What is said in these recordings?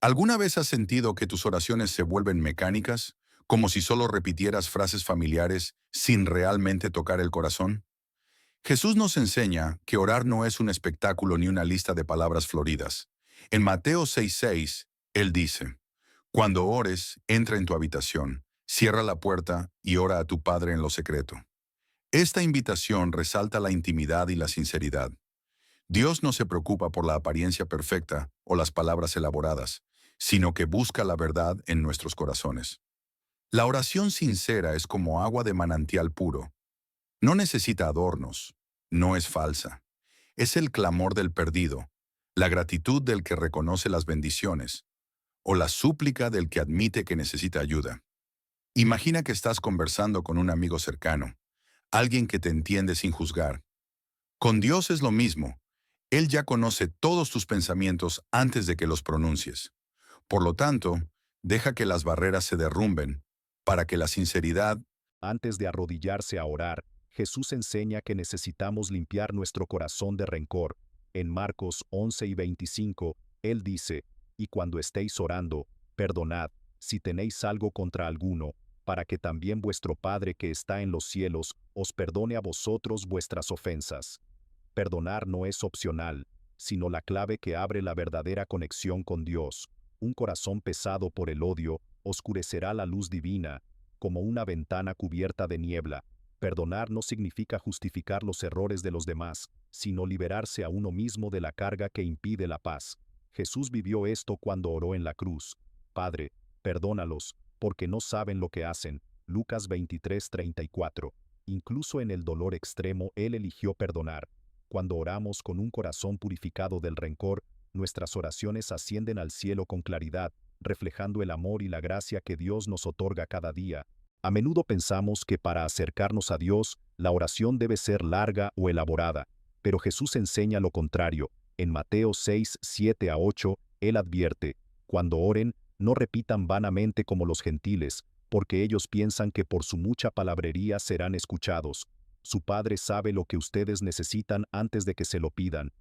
¿Alguna vez has sentido que tus oraciones se vuelven mecánicas, como si solo repitieras frases familiares sin realmente tocar el corazón? Jesús nos enseña que orar no es un espectáculo ni una lista de palabras floridas. En Mateo 6:6, Él dice, Cuando ores, entra en tu habitación, cierra la puerta y ora a tu Padre en lo secreto. Esta invitación resalta la intimidad y la sinceridad. Dios no se preocupa por la apariencia perfecta o las palabras elaboradas, sino que busca la verdad en nuestros corazones. La oración sincera es como agua de manantial puro. No necesita adornos, no es falsa. Es el clamor del perdido, la gratitud del que reconoce las bendiciones, o la súplica del que admite que necesita ayuda. Imagina que estás conversando con un amigo cercano, alguien que te entiende sin juzgar. Con Dios es lo mismo. Él ya conoce todos tus pensamientos antes de que los pronuncies. Por lo tanto, deja que las barreras se derrumben, para que la sinceridad. Antes de arrodillarse a orar, Jesús enseña que necesitamos limpiar nuestro corazón de rencor. En Marcos 11:25, Él dice, y cuando estéis orando, perdonad, si tenéis algo contra alguno, para que también vuestro Padre que está en los cielos os perdone a vosotros vuestras ofensas. Perdonar no es opcional, sino la clave que abre la verdadera conexión con Dios. Un corazón pesado por el odio oscurecerá la luz divina, como una ventana cubierta de niebla. Perdonar no significa justificar los errores de los demás, sino liberarse a uno mismo de la carga que impide la paz. Jesús vivió esto cuando oró en la cruz. Padre, perdónalos, porque no saben lo que hacen. Lucas 23:34. Incluso en el dolor extremo, Él eligió perdonar. Cuando oramos con un corazón purificado del rencor, nuestras oraciones ascienden al cielo con claridad, reflejando el amor y la gracia que Dios nos otorga cada día. A menudo pensamos que para acercarnos a Dios, la oración debe ser larga o elaborada, pero Jesús enseña lo contrario. En Mateo 6:7-8, Él advierte, cuando oren, no repitan vanamente como los gentiles, porque ellos piensan que por su mucha palabrería serán escuchados. Su Padre sabe lo que ustedes necesitan antes de que se lo pidan.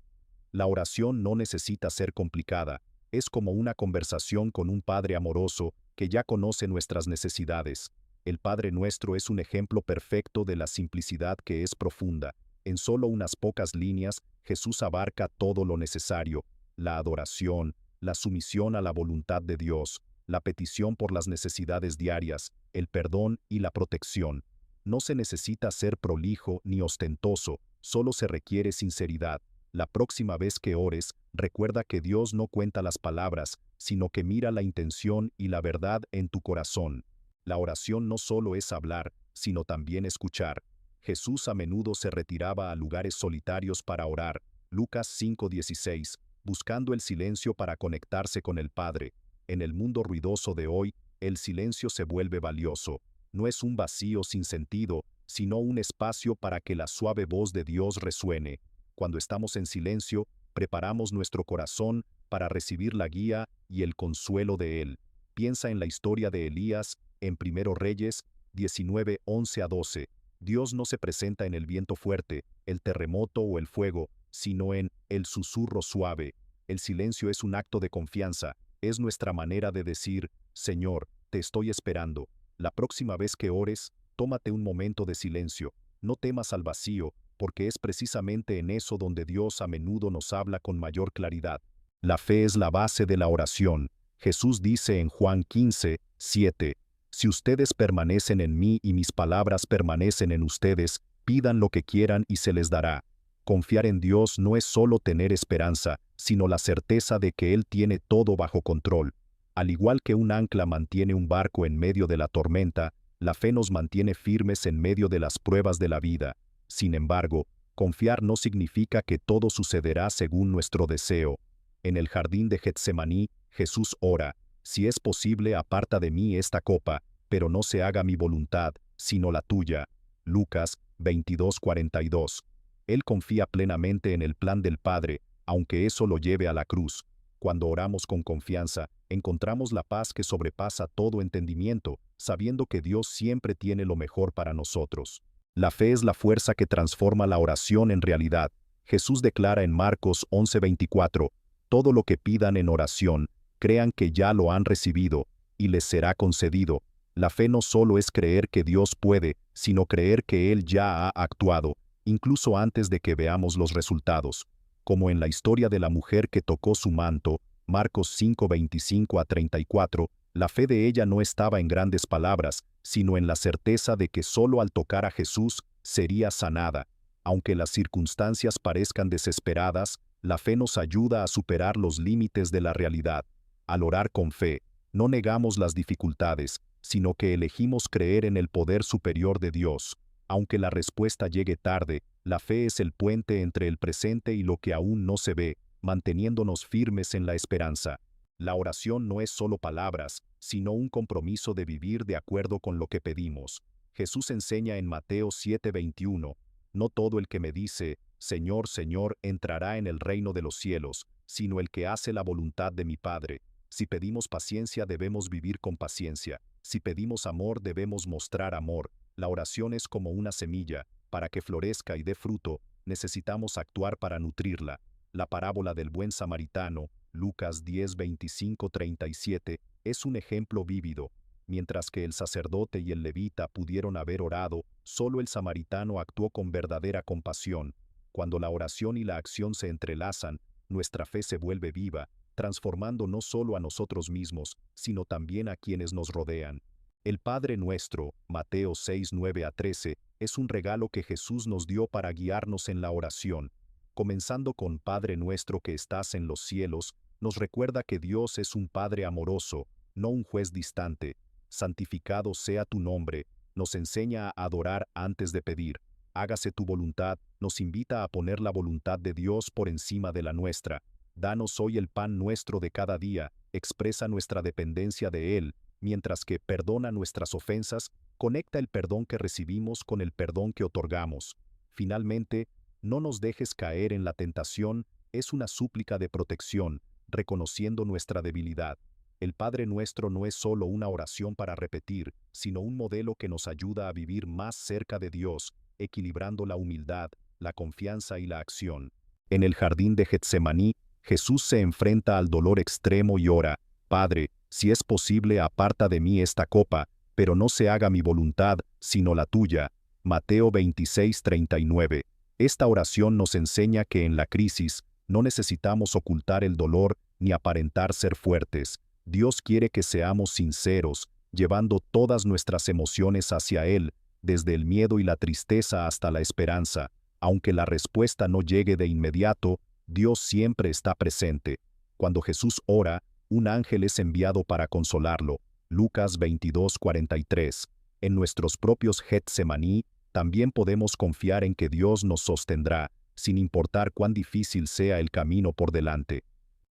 La oración no necesita ser complicada, es como una conversación con un Padre amoroso que ya conoce nuestras necesidades. El Padre Nuestro es un ejemplo perfecto de la simplicidad que es profunda. En solo unas pocas líneas, Jesús abarca todo lo necesario: la adoración, la sumisión a la voluntad de Dios, la petición por las necesidades diarias, el perdón y la protección. No se necesita ser prolijo ni ostentoso, solo se requiere sinceridad. La próxima vez que ores, recuerda que Dios no cuenta las palabras, sino que mira la intención y la verdad en tu corazón. La oración no solo es hablar, sino también escuchar. Jesús a menudo se retiraba a lugares solitarios para orar, Lucas 5:16, buscando el silencio para conectarse con el Padre. En el mundo ruidoso de hoy, el silencio se vuelve valioso. No es un vacío sin sentido, sino un espacio para que la suave voz de Dios resuene. Cuando estamos en silencio, preparamos nuestro corazón para recibir la guía y el consuelo de Él. Piensa en la historia de Elías en Primero Reyes 19:11-12. Dios no se presenta en el viento fuerte, el terremoto o el fuego, sino en el susurro suave. El silencio es un acto de confianza, es nuestra manera de decir, Señor, te estoy esperando. La próxima vez que ores, tómate un momento de silencio. No temas al vacío, porque es precisamente en eso donde Dios a menudo nos habla con mayor claridad. La fe es la base de la oración. Jesús dice en Juan 15:7, si ustedes permanecen en mí y mis palabras permanecen en ustedes, pidan lo que quieran y se les dará. Confiar en Dios no es solo tener esperanza, sino la certeza de que Él tiene todo bajo control. Al igual que un ancla mantiene un barco en medio de la tormenta, la fe nos mantiene firmes en medio de las pruebas de la vida. Sin embargo, confiar no significa que todo sucederá según nuestro deseo. En el jardín de Getsemaní, Jesús ora, si es posible, aparta de mí esta copa, pero no se haga mi voluntad, sino la tuya. Lucas 22:42. Él confía plenamente en el plan del Padre, aunque eso lo lleve a la cruz. Cuando oramos con confianza, encontramos la paz que sobrepasa todo entendimiento, sabiendo que Dios siempre tiene lo mejor para nosotros. La fe es la fuerza que transforma la oración en realidad. Jesús declara en Marcos 11:24, todo lo que pidan en oración, crean que ya lo han recibido, y les será concedido. La fe no solo es creer que Dios puede, sino creer que Él ya ha actuado, incluso antes de que veamos los resultados. Como en la historia de la mujer que tocó su manto, Marcos 5:25-34, la fe de ella no estaba en grandes palabras, sino en la certeza de que solo al tocar a Jesús sería sanada. Aunque las circunstancias parezcan desesperadas, la fe nos ayuda a superar los límites de la realidad. Al orar con fe, no negamos las dificultades, sino que elegimos creer en el poder superior de Dios. Aunque la respuesta llegue tarde, la fe es el puente entre el presente y lo que aún no se ve, manteniéndonos firmes en la esperanza. La oración no es solo palabras, sino un compromiso de vivir de acuerdo con lo que pedimos. Jesús enseña en Mateo 7:21, no todo el que me dice, Señor, Señor, entrará en el reino de los cielos, sino el que hace la voluntad de mi Padre. Si pedimos paciencia, debemos vivir con paciencia. Si pedimos amor, debemos mostrar amor. La oración es como una semilla. Para que florezca y dé fruto, necesitamos actuar para nutrirla. La parábola del buen samaritano, Lucas 10:25-37, es un ejemplo vívido. Mientras que el sacerdote y el levita pudieron haber orado, solo el samaritano actuó con verdadera compasión. Cuando la oración y la acción se entrelazan, nuestra fe se vuelve viva, transformando no solo a nosotros mismos, sino también a quienes nos rodean. El Padre Nuestro, Mateo 6:9-13, es un regalo que Jesús nos dio para guiarnos en la oración. Comenzando con Padre Nuestro que estás en los cielos, nos recuerda que Dios es un Padre amoroso, no un juez distante. Santificado sea tu nombre, nos enseña a adorar antes de pedir. Hágase tu voluntad, nos invita a poner la voluntad de Dios por encima de la nuestra. Danos hoy el pan nuestro de cada día, expresa nuestra dependencia de Él, mientras que perdona nuestras ofensas, conecta el perdón que recibimos con el perdón que otorgamos. Finalmente, no nos dejes caer en la tentación, es una súplica de protección, reconociendo nuestra debilidad. El Padre Nuestro no es solo una oración para repetir, sino un modelo que nos ayuda a vivir más cerca de Dios, equilibrando la humildad, la confianza y la acción. En el jardín de Getsemaní, Jesús se enfrenta al dolor extremo y ora, Padre, si es posible, aparta de mí esta copa, pero no se haga mi voluntad, sino la tuya. Mateo 26:39. Esta oración nos enseña que en la crisis no necesitamos ocultar el dolor ni aparentar ser fuertes. Dios quiere que seamos sinceros, llevando todas nuestras emociones hacia Él, desde el miedo y la tristeza hasta la esperanza. Aunque la respuesta no llegue de inmediato, Dios siempre está presente. Cuando Jesús ora, un ángel es enviado para consolarlo. Lucas 22:43. En nuestros propios Getsemaní, también podemos confiar en que Dios nos sostendrá, sin importar cuán difícil sea el camino por delante.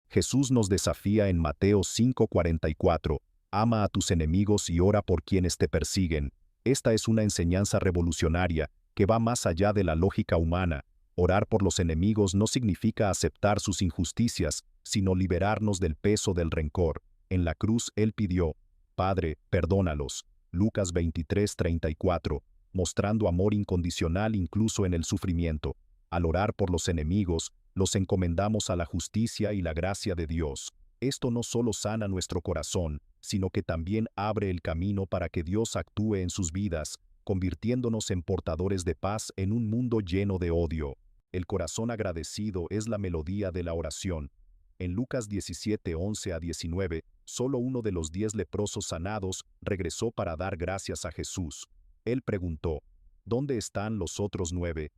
Jesús nos desafía en Mateo 5:44, ama a tus enemigos y ora por quienes te persiguen. Esta es una enseñanza revolucionaria que va más allá de la lógica humana. Orar por los enemigos no significa aceptar sus injusticias, sino liberarnos del peso del rencor. En la cruz Él pidió, Padre, perdónalos. Lucas 23:34, mostrando amor incondicional incluso en el sufrimiento. Al orar por los enemigos, los encomendamos a la justicia y la gracia de Dios. Esto no solo sana nuestro corazón, sino que también abre el camino para que Dios actúe en sus vidas, convirtiéndonos en portadores de paz en un mundo lleno de odio. El corazón agradecido es la melodía de la oración. En Lucas 17:11-19, solo uno de los 10 leprosos sanados regresó para dar gracias a Jesús. Él preguntó, ¿dónde están los otros 9?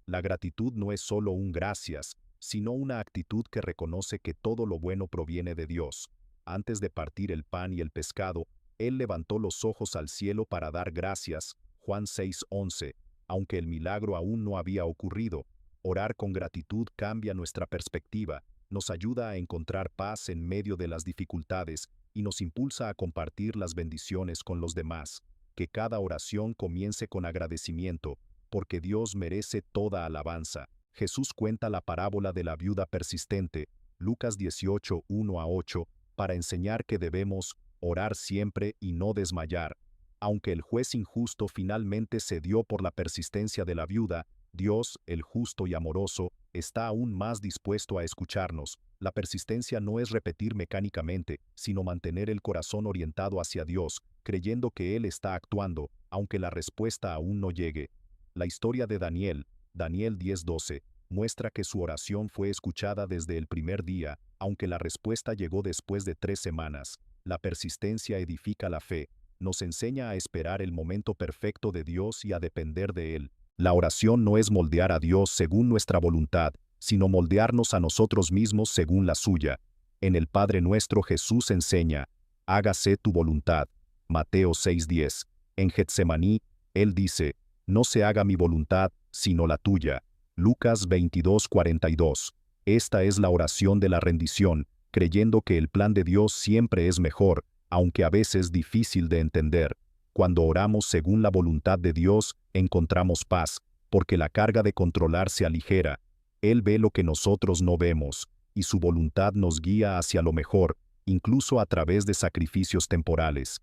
La gratitud no es solo un gracias, sino una actitud que reconoce que todo lo bueno proviene de Dios. Antes de partir el pan y el pescado, Él levantó los ojos al cielo para dar gracias, Juan 6:11, aunque el milagro aún no había ocurrido. Orar con gratitud cambia nuestra perspectiva, nos ayuda a encontrar paz en medio de las dificultades y nos impulsa a compartir las bendiciones con los demás. Que cada oración comience con agradecimiento, porque Dios merece toda alabanza. Jesús cuenta la parábola de la viuda persistente, Lucas 18:1-8, para enseñar que debemos orar siempre y no desmayar. Aunque el juez injusto finalmente cedió por la persistencia de la viuda, Dios, el justo y amoroso, está aún más dispuesto a escucharnos. La persistencia no es repetir mecánicamente, sino mantener el corazón orientado hacia Dios, creyendo que Él está actuando, aunque la respuesta aún no llegue. La historia de Daniel, Daniel 10:12, muestra que su oración fue escuchada desde el primer día, aunque la respuesta llegó después de 3 semanas. La persistencia edifica la fe, nos enseña a esperar el momento perfecto de Dios y a depender de Él. La oración no es moldear a Dios según nuestra voluntad, sino moldearnos a nosotros mismos según la suya. En el Padre Nuestro Jesús enseña, hágase tu voluntad. Mateo 6:10. En Getsemaní, Él dice, no se haga mi voluntad, sino la tuya. Lucas 22:42. Esta es la oración de la rendición, creyendo que el plan de Dios siempre es mejor, aunque a veces difícil de entender. Cuando oramos según la voluntad de Dios, encontramos paz, porque la carga de controlar se aligera. Él ve lo que nosotros no vemos, y su voluntad nos guía hacia lo mejor, incluso a través de sacrificios temporales.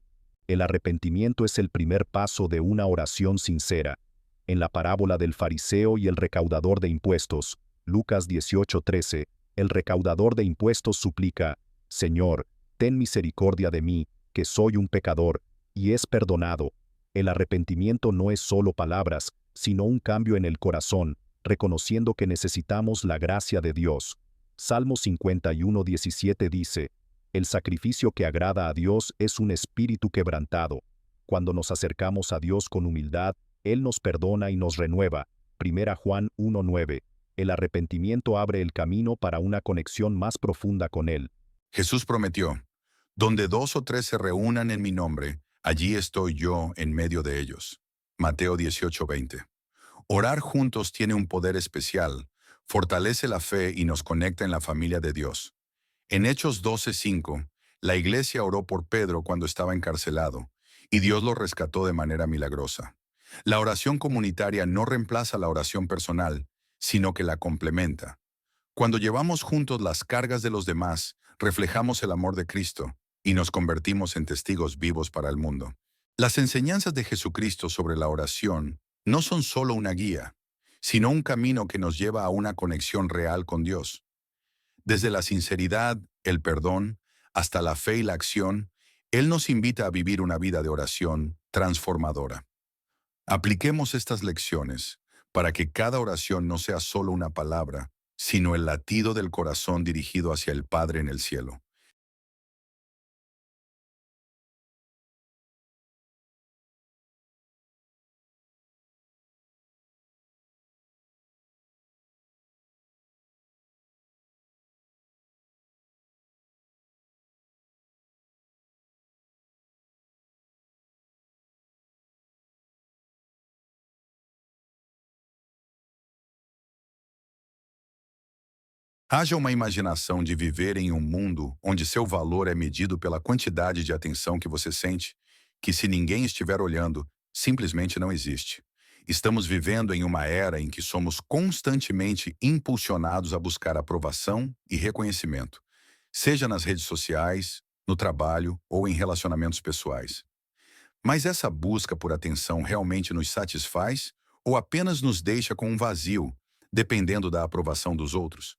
El arrepentimiento es el primer paso de una oración sincera. En la parábola del fariseo y el recaudador de impuestos, Lucas 18:13, el recaudador de impuestos suplica, Señor, ten misericordia de mí, que soy un pecador, y es perdonado. El arrepentimiento no es solo palabras, sino un cambio en el corazón, reconociendo que necesitamos la gracia de Dios. Salmo 51:17 dice, el sacrificio que agrada a Dios es un espíritu quebrantado. Cuando nos acercamos a Dios con humildad, Él nos perdona y nos renueva. 1 Juan 1:9. El arrepentimiento abre el camino para una conexión más profunda con Él. Jesús prometió, donde 2 o 3 se reúnan en mi nombre, allí estoy yo en medio de ellos. Mateo 18:20. Orar juntos tiene un poder especial, fortalece la fe y nos conecta en la familia de Dios. En Hechos 12:5, la iglesia oró por Pedro cuando estaba encarcelado, y Dios lo rescató de manera milagrosa. La oración comunitaria no reemplaza la oración personal, sino que la complementa. Cuando llevamos juntos las cargas de los demás, reflejamos el amor de Cristo y nos convertimos en testigos vivos para el mundo. Las enseñanzas de Jesucristo sobre la oración no son solo una guía, sino un camino que nos lleva a una conexión real con Dios. Desde la sinceridad, el perdón, hasta la fe y la acción, Él nos invita a vivir una vida de oración transformadora. Apliquemos estas lecciones para que cada oración no sea solo una palabra, sino el latido del corazón dirigido hacia el Padre en el cielo. Haja uma imaginação de viver em um mundo onde seu valor é medido pela quantidade de atenção que você sente, que se ninguém estiver olhando, simplesmente não existe. Estamos vivendo em uma era em que somos constantemente impulsionados a buscar aprovação e reconhecimento, seja nas redes sociais, no trabalho ou em relacionamentos pessoais. Mas essa busca por atenção realmente nos satisfaz ou apenas nos deixa com um vazio, dependendo da aprovação dos outros?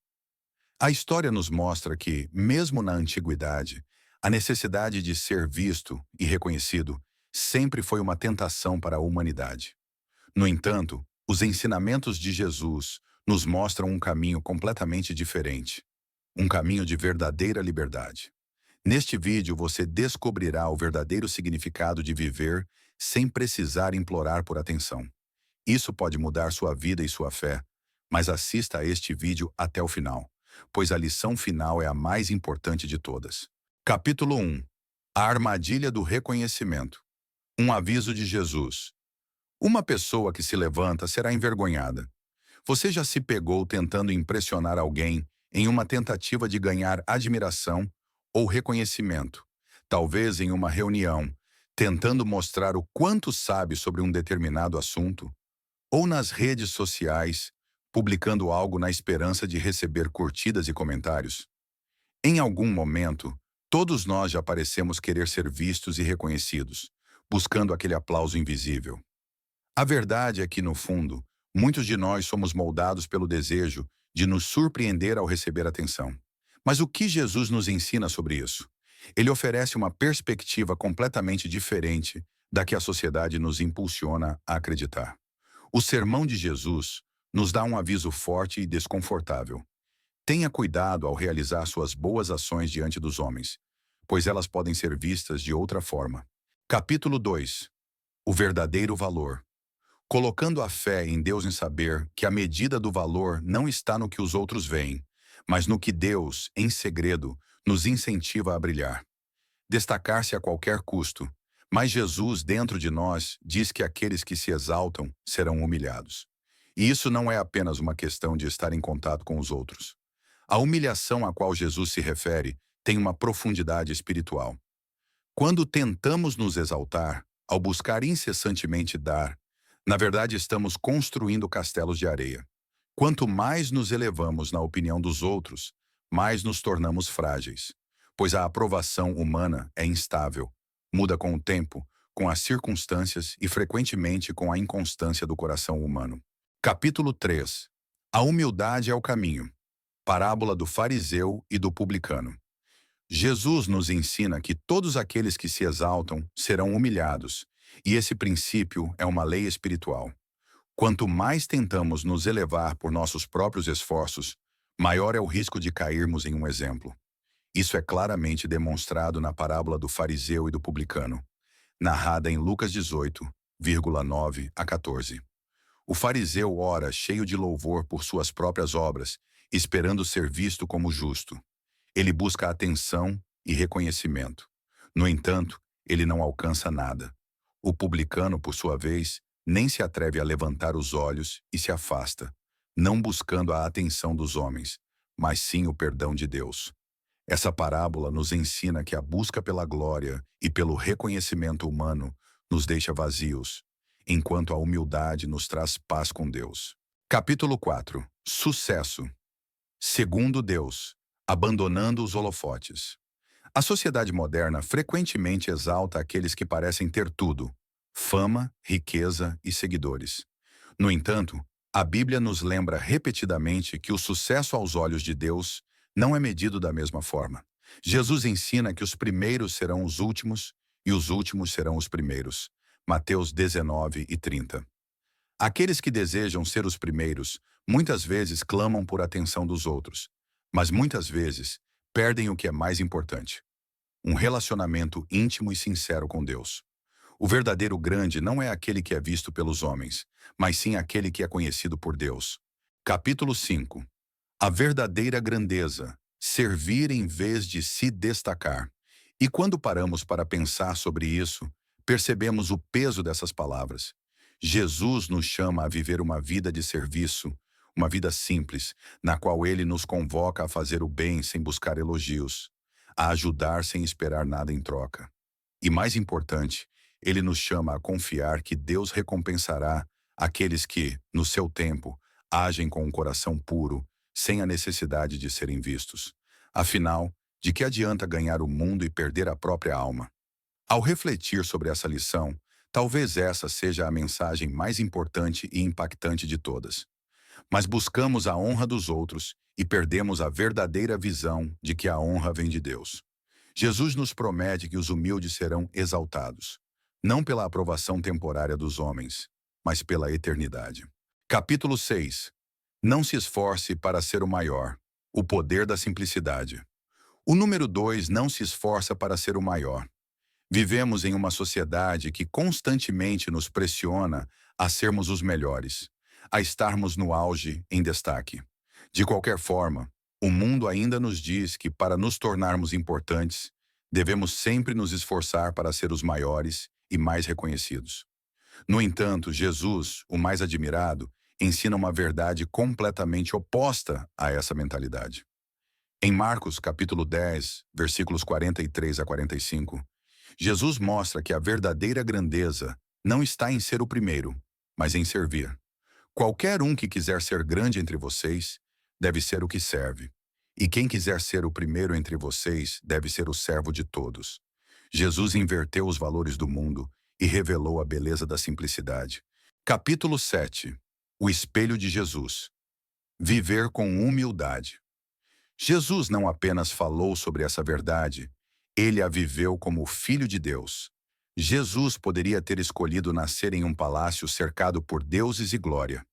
A história nos mostra que, mesmo na antiguidade, a necessidade de ser visto e reconhecido sempre foi uma tentação para a humanidade. No entanto, os ensinamentos de Jesus nos mostram um caminho completamente diferente, um caminho de verdadeira liberdade. Neste vídeo você descobrirá o verdadeiro significado de viver sem precisar implorar por atenção. Isso pode mudar sua vida e sua fé, mas assista a este vídeo até o final, pois a lição final é a mais importante de todas. Capítulo 1. A armadilha do reconhecimento. Um aviso de Jesus. Uma pessoa que se levanta será envergonhada. Você já se pegou tentando impressionar alguém em uma tentativa de ganhar admiração ou reconhecimento, talvez em uma reunião, tentando mostrar o quanto sabe sobre um determinado assunto, ou nas redes sociais, publicando algo na esperança de receber curtidas e comentários? Em algum momento, todos nós já parecemos querer ser vistos e reconhecidos, buscando aquele aplauso invisível. A verdade é que, no fundo, Muitos de nós somos moldados pelo desejo de nos surpreender ao receber atenção. Mas o que Jesus nos ensina sobre isso? Ele oferece uma perspectiva completamente diferente da que a sociedade nos impulsiona a acreditar. O sermão de Jesus nos dá um aviso forte e desconfortável. Tenha cuidado ao realizar suas boas ações diante dos homens, pois elas podem ser vistas de outra forma. Capítulo 2. O verdadeiro valor. Colocando a fé em Deus em saber que a medida do valor não está no que os outros veem, mas no que Deus, em segredo, nos incentiva a brilhar. Destacar-se a qualquer custo, mas Jesus, dentro de nós, diz que aqueles que se exaltam serão humilhados. E isso não é apenas uma questão de estar em contato com os outros. A humilhação a qual Jesus se refere tem uma profundidade espiritual. Quando tentamos nos exaltar, ao buscar incessantemente dar, na verdade estamos construindo castelos de areia. Quanto mais nos elevamos na opinião dos outros, mais nos tornamos frágeis, pois a aprovação humana é instável, muda com o tempo, com as circunstâncias e frequentemente com a inconstância do coração humano. Capítulo 3. A humildade é o caminho. Parábola do fariseu e do publicano. Jesus nos ensina que todos aqueles que se exaltam serão humilhados, e esse princípio é uma lei espiritual. Quanto mais tentamos nos elevar por nossos próprios esforços, maior é o risco de cairmos em um exemplo. Isso é claramente demonstrado na parábola do fariseu e do publicano, narrada em Lucas 18, 9 a 14. O fariseu ora cheio de louvor por suas próprias obras, esperando ser visto como justo. Ele busca atenção e reconhecimento. No entanto, ele não alcança nada. O publicano, por sua vez, nem se atreve a levantar os olhos e se afasta, não buscando a atenção dos homens, mas sim o perdão de Deus. Essa parábola nos ensina que a busca pela glória e pelo reconhecimento humano nos deixa vazios, enquanto a humildade nos traz paz com Deus. Capítulo 4. Sucesso. Segundo Deus, abandonando os holofotes. A sociedade moderna frequentemente exalta aqueles que parecem ter tudo: fama, riqueza e seguidores. No entanto, a Bíblia nos lembra repetidamente que o sucesso aos olhos de Deus não é medido da mesma forma. Jesus ensina que os primeiros serão os últimos e os últimos serão os primeiros. Mateus 19 e 30. Aqueles que desejam ser os primeiros muitas vezes clamam por atenção dos outros, mas muitas vezes perdem o que é mais importante: um relacionamento íntimo e sincero com Deus. O verdadeiro grande não é aquele que é visto pelos homens, mas sim aquele que é conhecido por Deus. Capítulo 5. A verdadeira grandeza, servir em vez de se destacar. E quando paramos para pensar sobre isso, percebemos o peso dessas palavras. Jesus nos chama a viver uma vida de serviço, uma vida simples, na qual Ele nos convoca a fazer o bem sem buscar elogios, a ajudar sem esperar nada em troca. E mais importante, Ele nos chama a confiar que Deus recompensará aqueles que, no seu tempo, agem com um coração puro, sem a necessidade de serem vistos. Afinal, de que adianta ganhar o mundo e perder a própria alma? Ao refletir sobre essa lição, talvez essa seja a mensagem mais importante e impactante de todas. Mas buscamos a honra dos outros e perdemos a verdadeira visão de que a honra vem de Deus. Jesus nos promete que os humildes serão exaltados, não pela aprovação temporária dos homens, mas pela eternidade. Capítulo 6. Não se esforce para ser o maior. O poder da simplicidade. O número 2 não se esforça para ser o maior. Vivemos em uma sociedade que constantemente nos pressiona a sermos os melhores, a estarmos no auge, em destaque. De qualquer forma, o mundo ainda nos diz que para nos tornarmos importantes, devemos sempre nos esforçar para ser os maiores e mais reconhecidos. No entanto, Jesus, o mais admirado, ensina uma verdade completamente oposta a essa mentalidade. Em Marcos, capítulo 10, versículos 43 a 45, Jesus mostra que a verdadeira grandeza não está em ser o primeiro, mas em servir. Qualquer um que quiser ser grande entre vocês, deve ser o que serve. E quem quiser ser o primeiro entre vocês, deve ser o servo de todos. Jesus inverteu os valores do mundo e revelou a beleza da simplicidade. Capítulo 7. O espelho de Jesus. Viver com humildade. Jesus não apenas falou sobre essa verdade, ele a viveu como Filho de Deus. Jesus poderia ter escolhido nascer em um palácio cercado por deuses e glória.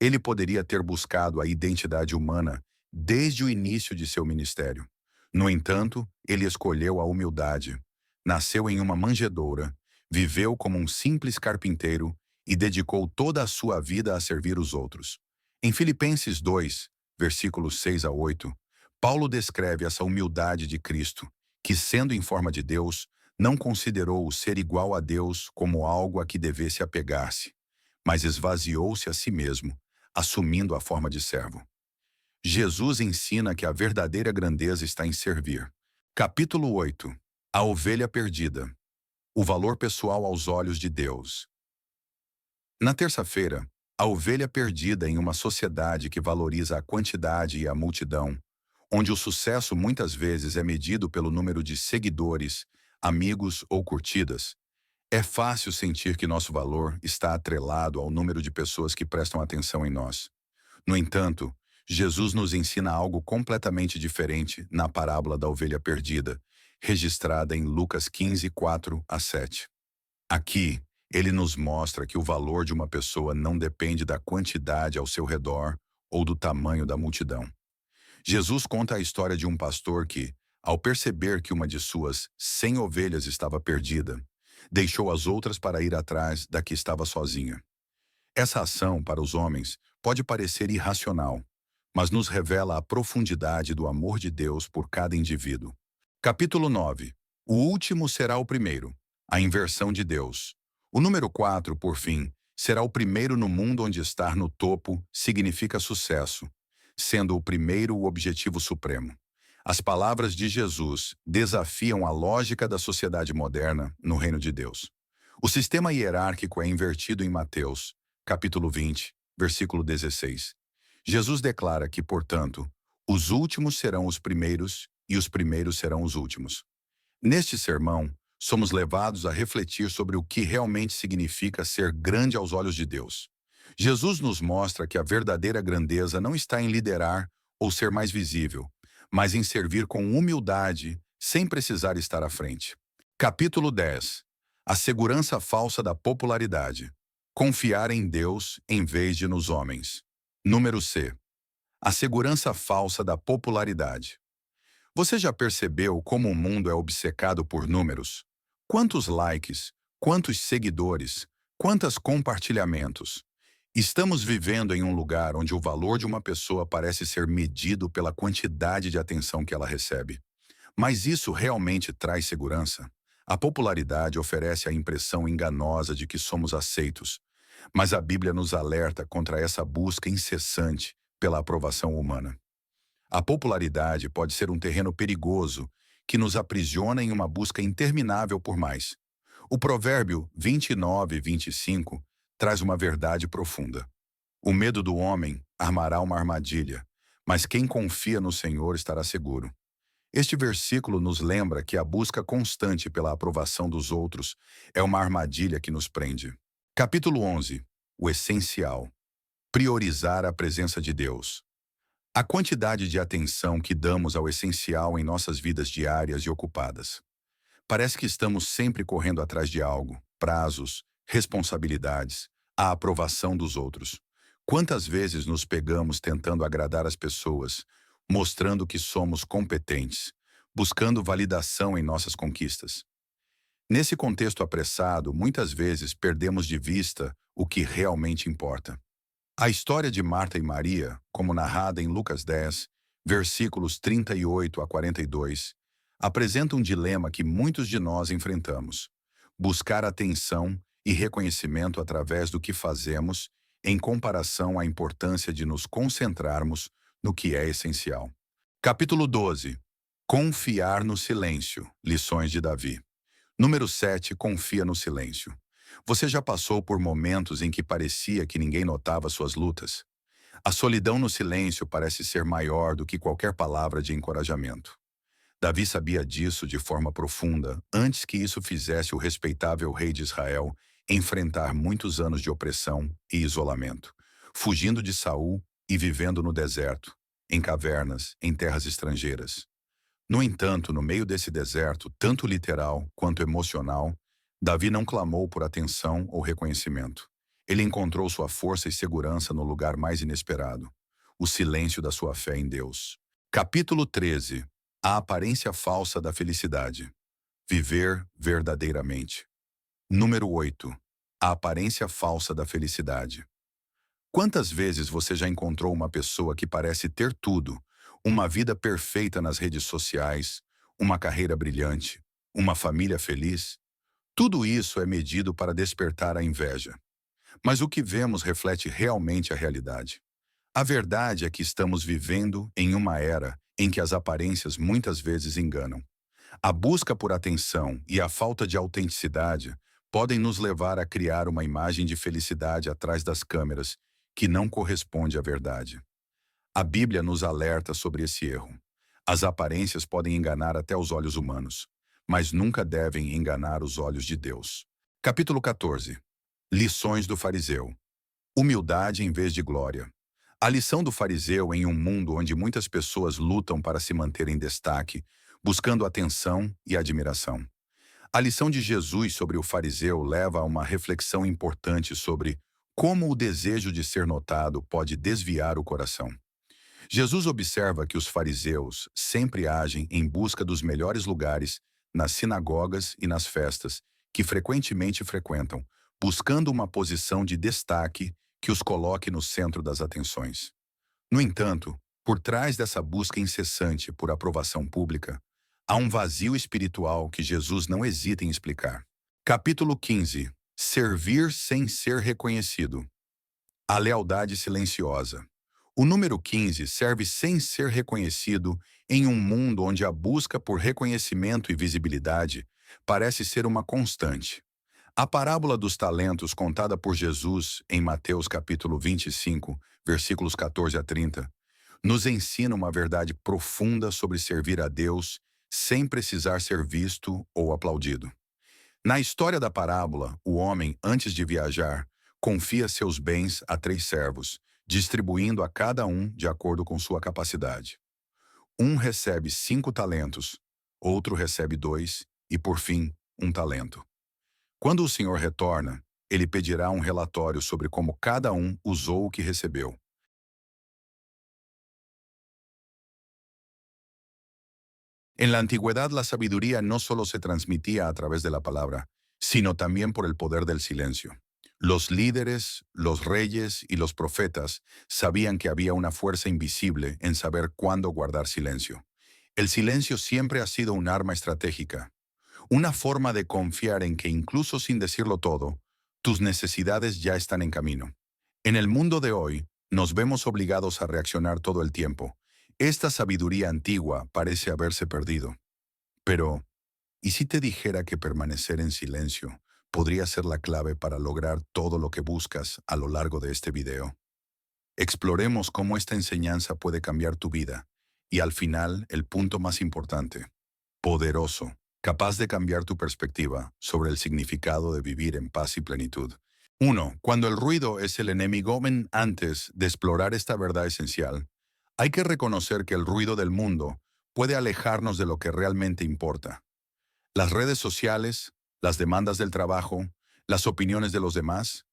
Ele poderia ter buscado a identidade humana desde o início de seu ministério. No entanto, ele escolheu a humildade. Nasceu em uma manjedoura, viveu como um simples carpinteiro e dedicou toda a sua vida a servir os outros. Em Filipenses 2, versículos 6 a 8, Paulo descreve essa humildade de Cristo, que, sendo em forma de Deus, não considerou o ser igual a Deus como algo a que devesse apegar-se, mas esvaziou-se a si mesmo, assumindo a forma de servo. Jesus ensina que a verdadeira grandeza está em servir. Capítulo 8. A ovelha perdida. O valor pessoal aos olhos de Deus. Na terça-feira, a ovelha perdida em uma sociedade que valoriza a quantidade e a multidão, onde o sucesso muitas vezes é medido pelo número de seguidores, amigos ou curtidas, é fácil sentir que nosso valor está atrelado ao número de pessoas que prestam atenção em nós. No entanto, Jesus nos ensina algo completamente diferente na parábola da ovelha perdida, registrada em Lucas 15, 4 a 7. Aqui, ele nos mostra que o valor de uma pessoa não depende da quantidade ao seu redor ou do tamanho da multidão. Jesus conta a história de um pastor que, ao perceber que uma de suas 100 ovelhas estava perdida, deixou as outras para ir atrás da que estava sozinha. Essa ação, para os homens, pode parecer irracional, mas nos revela a profundidade do amor de Deus por cada indivíduo. Capítulo 9. O último será o primeiro. A inversão de Deus. O número 4, por fim, será o primeiro no mundo, onde estar no topo significa sucesso, sendo o primeiro o objetivo supremo. As palavras de Jesus desafiam a lógica da sociedade moderna no reino de Deus. O sistema hierárquico é invertido em Mateus, capítulo 20, versículo 16. Jesus declara que, portanto, os últimos serão os primeiros e os primeiros serão os últimos. Neste sermão, somos levados a refletir sobre o que realmente significa ser grande aos olhos de Deus. Jesus nos mostra que a verdadeira grandeza não está em liderar ou ser mais visível, mas em servir com humildade, sem precisar estar à frente. Capítulo 10. A segurança falsa da popularidade. Confiar em Deus em vez de nos homens. Número C. A segurança falsa da popularidade. Você já percebeu como o mundo é obcecado por números? Quantos likes, quantos seguidores, quantos compartilhamentos? Estamos vivendo em um lugar onde o valor de uma pessoa parece ser medido pela quantidade de atenção que ela recebe. Mas isso realmente traz segurança? A popularidade oferece a impressão enganosa de que somos aceitos, mas a Bíblia nos alerta contra essa busca incessante pela aprovação humana. A popularidade pode ser um terreno perigoso que nos aprisiona em uma busca interminável por mais. O provérbio 29:25 traz uma verdade profunda. O medo do homem armará uma armadilha, mas quem confia no Senhor estará seguro. Este versículo nos lembra que a busca constante pela aprovação dos outros é uma armadilha que nos prende. Capítulo 11. O essencial. Priorizar a presença de Deus. A quantidade de atenção que damos ao essencial em nossas vidas diárias e ocupadas. Parece que estamos sempre correndo atrás de algo, prazos, responsabilidades, a aprovação dos outros. Quantas vezes nos pegamos tentando agradar as pessoas, mostrando que somos competentes, buscando validação em nossas conquistas? Nesse contexto apressado, muitas vezes perdemos de vista o que realmente importa. A história de Marta e Maria, como narrada em Lucas 10, versículos 38 a 42, apresenta um dilema que muitos de nós enfrentamos: buscar atenção e reconhecimento através do que fazemos, em comparação à importância de nos concentrarmos no que é essencial. Capítulo 12. Confiar no silêncio. Lições de Davi. Número 7. Confia no silêncio. Você já passou por momentos em que parecia que ninguém notava suas lutas? A solidão no silêncio parece ser maior do que qualquer palavra de encorajamento. Davi sabia disso de forma profunda, antes que isso fizesse o respeitável rei de Israel enfrentar muitos anos de opressão e isolamento. fugindo de Saul e vivendo no deserto, em cavernas, em terras estrangeiras. No entanto, no meio desse deserto, tanto literal quanto emocional, Davi não clamou por atenção ou reconhecimento. Ele encontrou sua força e segurança no lugar mais inesperado, o silêncio da sua fé em Deus. Capítulo 13. A aparência falsa da felicidade. Viver verdadeiramente. Número 8. A aparência falsa da felicidade. Quantas vezes você já encontrou uma pessoa que parece ter tudo, uma vida perfeita nas redes sociais, uma carreira brilhante, uma família feliz? Tudo isso é medido para despertar a inveja. Mas o que vemos reflete realmente a realidade. A verdade é que estamos vivendo em uma era em que as aparências muitas vezes enganam. A busca por atenção e a falta de autenticidade podem nos levar a criar uma imagem de felicidade atrás das câmeras que não corresponde à verdade. A Bíblia nos alerta sobre esse erro. As aparências podem enganar até os olhos humanos, mas nunca devem enganar os olhos de Deus. Capítulo 14. Lições do fariseu. Humildade em vez de glória. A lição do fariseu em um mundo onde muitas pessoas lutam para se manter em destaque, buscando atenção e admiração. A lição de Jesus sobre o fariseu leva a uma reflexão importante sobre como o desejo de ser notado pode desviar o coração. Jesus observa que os fariseus sempre agem em busca dos melhores lugares nas sinagogas e nas festas, que frequentemente frequentam, buscando uma posição de destaque que os coloque no centro das atenções. No entanto, por trás dessa busca incessante por aprovação pública, há um vazio espiritual que Jesus não hesita em explicar. Capítulo 15. Servir sem ser reconhecido. A lealdade silenciosa. O número 15 serve sem ser reconhecido em um mundo onde a busca por reconhecimento e visibilidade parece ser uma constante. A parábola dos talentos contada por Jesus em Mateus capítulo 25, versículos 14 a 30, nos ensina uma verdade profunda sobre servir a Deus sem precisar ser visto ou aplaudido. Na história da parábola, o homem, antes de viajar, confia seus bens a 3 servos, distribuindo a cada um de acordo com sua capacidade. Um recebe 5 talentos, outro recebe 2 e, por fim, 1 talento. Quando o Senhor retorna, ele pedirá um relatório sobre como cada um usou o que recebeu. En la antigüedad, la sabiduría no solo se transmitía a través de la palabra, sino también por el poder del silencio. Los líderes, los reyes y los profetas sabían que había una fuerza invisible en saber cuándo guardar silencio. El silencio siempre ha sido un arma estratégica, una forma de confiar en que incluso sin decirlo todo, tus necesidades ya están en camino. En el mundo de hoy, nos vemos obligados a reaccionar todo el tiempo. Esta sabiduría antigua parece haberse perdido. Pero, ¿y si te dijera que permanecer en silencio podría ser la clave para lograr todo lo que buscas a lo largo de este video? Exploremos cómo esta enseñanza puede cambiar tu vida. Y al final, el punto más importante. Poderoso, capaz de cambiar tu perspectiva sobre el significado de vivir en paz y plenitud. 1. Cuando el ruido es el enemigo, antes de explorar esta verdad esencial, hay que reconocer que el ruido del mundo puede alejarnos de lo que realmente importa. Las redes sociales, las demandas del trabajo, las opiniones de los demás,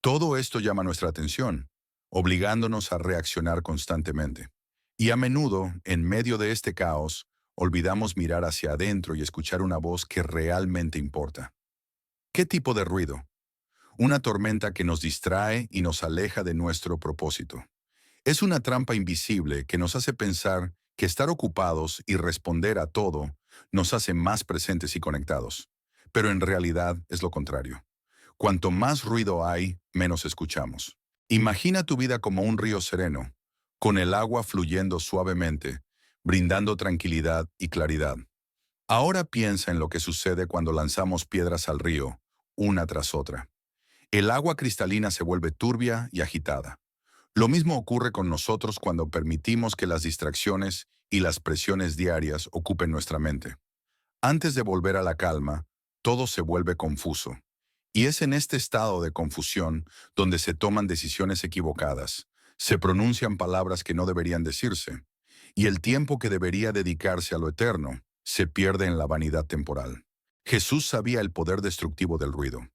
todo esto llama nuestra atención, obligándonos a reaccionar constantemente. Y a menudo, en medio de este caos, olvidamos mirar hacia adentro y escuchar una voz que realmente importa. ¿Qué tipo de ruido? Una tormenta que nos distrae y nos aleja de nuestro propósito. Es una trampa invisible que nos hace pensar que estar ocupados y responder a todo nos hace más presentes y conectados. Pero en realidad es lo contrario. Cuanto más ruido hay, menos escuchamos. Imagina tu vida como un río sereno, con el agua fluyendo suavemente, brindando tranquilidad y claridad. Ahora piensa en lo que sucede cuando lanzamos piedras al río, una tras otra. El agua cristalina se vuelve turbia y agitada. Lo mismo ocurre con nosotros cuando permitimos que las distracciones y las presiones diarias ocupen nuestra mente. Antes de volver a la calma, todo se vuelve confuso. Y es en este estado de confusión donde se toman decisiones equivocadas, se pronuncian palabras que no deberían decirse, y el tiempo que debería dedicarse a lo eterno se pierde en la vanidad temporal. Jesús sabía el poder destructivo del ruido.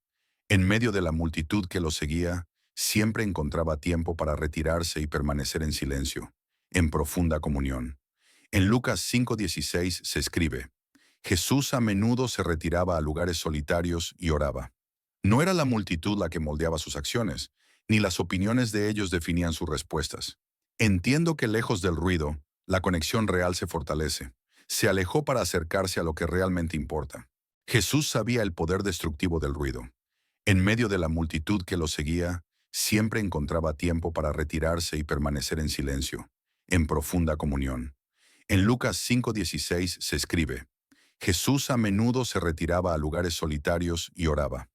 En medio de la multitud que lo seguía, siempre encontraba tiempo para retirarse y permanecer en silencio, en profunda comunión. En Lucas 5:16 se escribe: Jesús a menudo se retiraba a lugares solitarios y oraba. No era la multitud la que moldeaba sus acciones, ni las opiniones de ellos definían sus respuestas. Entiendo que lejos del ruido, la conexión real se fortalece. Se alejó para acercarse a lo que realmente importa. Jesús sabía el poder destructivo del ruido. En medio de la multitud que lo seguía, siempre encontraba tiempo para retirarse y permanecer en silencio, en profunda comunión. En Lucas 5:16 se escribe: Jesús a menudo se retiraba a lugares solitarios y oraba.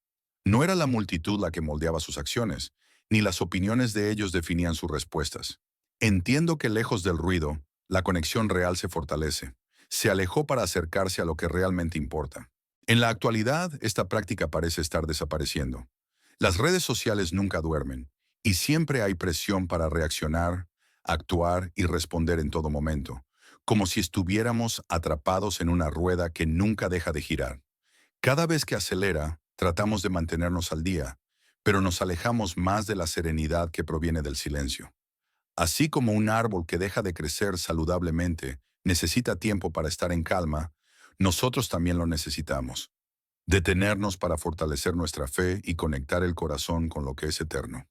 No era la multitud la que moldeaba sus acciones, ni las opiniones de ellos definían sus respuestas. Entiendo que lejos del ruido, la conexión real se fortalece. Se alejó para acercarse a lo que realmente importa. En la actualidad, esta práctica parece estar desapareciendo. Las redes sociales nunca duermen, y siempre hay presión para reaccionar, actuar y responder en todo momento, como si estuviéramos atrapados en una rueda que nunca deja de girar. Cada vez que acelera, tratamos de mantenernos al día, pero nos alejamos más de la serenidad que proviene del silencio. Así como un árbol que deja de crecer saludablemente necesita tiempo para estar en calma, nosotros también lo necesitamos. Detenernos para fortalecer nuestra fe y conectar el corazón con lo que es eterno.